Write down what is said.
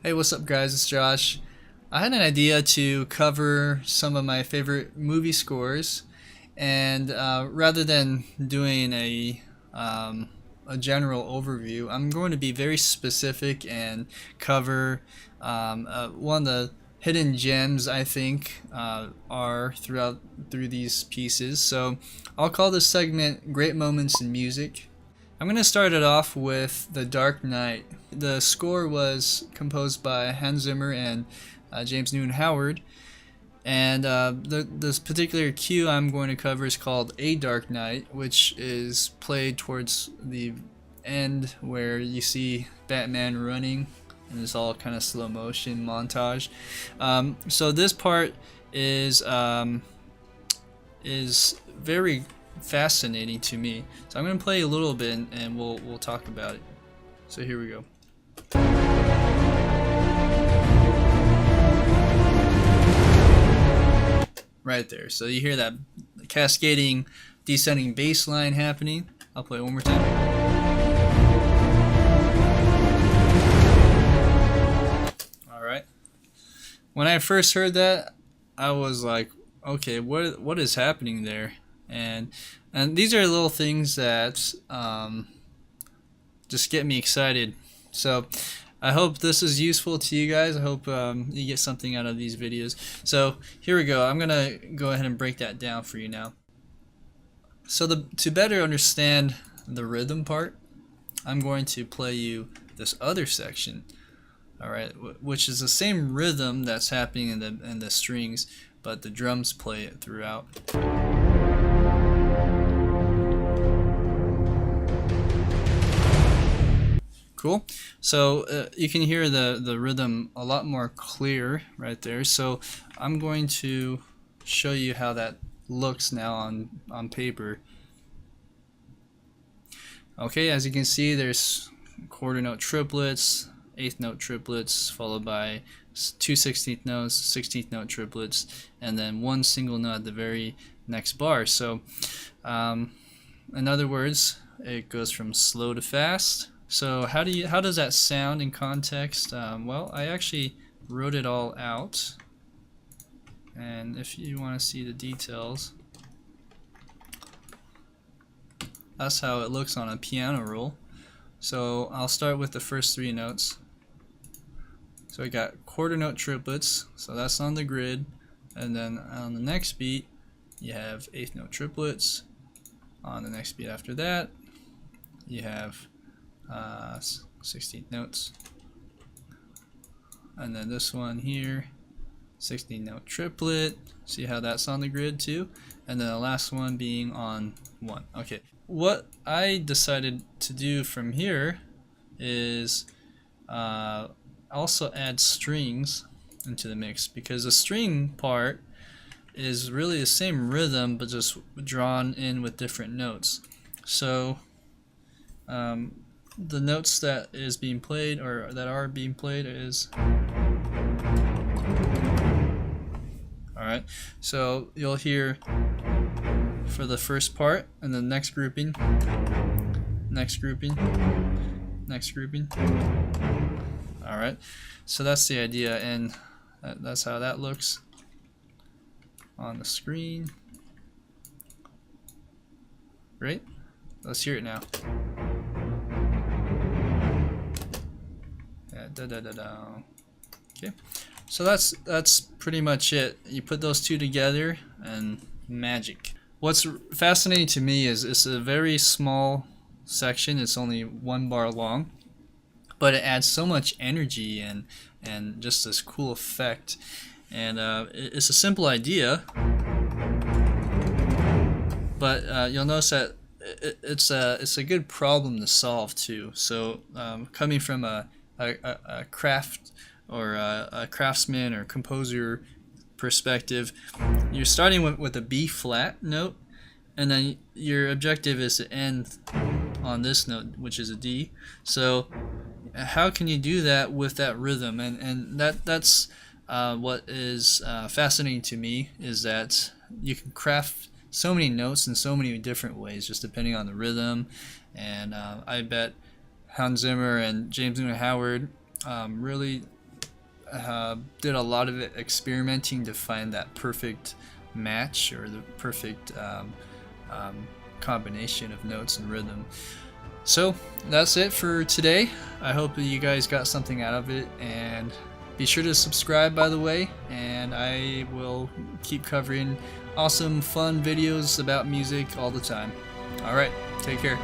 Hey, what's up, guys? It's Josh. I had an idea to cover some of my favorite movie scores, and rather than doing a general overview, I'm going to be very specific and cover one of the hidden gems I think are through these pieces. So I'll call this segment "Great Moments in Music." I'm going to start it off with The Dark Knight. The score was composed by Hans Zimmer and James Newton Howard, and this particular cue I'm going to cover is called A Dark Knight, which is played towards the end where you see Batman running, and it's all kind of slow motion montage. So this part is very fascinating to me. So I'm going to play a little bit and we'll talk about it. So here we go. Right there. So you hear that cascading descending bass line happening. I'll play it one more time. Alright. When I first heard that, I was like, okay, what is happening there? And these are little things that just get me excited. So I hope this is useful to you guys. I hope you get something out of these videos. So here we go. I'm gonna go ahead and break that down for you now. So to better understand the rhythm part, I'm going to play you this other section. All right, which is the same rhythm that's happening in the strings, but the drums play it throughout. Cool. So you can hear the rhythm a lot more clear right there. So I'm going to show you how that looks now on paper. Okay, as you can see, there's quarter note triplets, eighth note triplets, followed by two 16th notes, 16th note triplets, and then one single note at the very next bar. So in other words, it goes from slow to fast. So how does that sound in context? Well, I actually wrote it all out, and if you want to see the details, that's how it looks on a piano roll. So I'll start with the first three notes. So I got quarter note triplets, so that's on the grid, and then on the next beat you have eighth note triplets. On the next beat after that you have 16th notes, and then this one here, 16th note triplet. See how that's on the grid too, and then the last one being on 1. Okay, what I decided to do from here is also add strings into the mix, because the string part is really the same rhythm but just drawn in with different notes. So the notes that is being played, or that are being played, is alright. So you'll hear for the first part, and the next grouping, next grouping, next grouping. Alright, so that's the idea, and that's how that looks on the screen. Great, let's hear it now. Okay, so that's pretty much it. You put those two together and magic. What's fascinating to me is it's a very small section. It's only 1 bar long, but it adds so much energy and just this cool effect. And it's a simple idea, but you'll notice that it's a good problem to solve too. So coming from a craft or a craftsman or composer perspective, you're starting with a B flat note, and then your objective is to end on this note, which is a D. So how can you do that with that rhythm? And that's what is fascinating to me, is that you can craft so many notes in so many different ways, just depending on the rhythm. And I bet Hans Zimmer and James Newton Howard really did a lot of experimenting to find that perfect match or the perfect combination of notes and rhythm. So that's it for today. I hope that you guys got something out of it, and be sure to subscribe, by the way, and I will keep covering awesome fun videos about music all the time. Alright, take care.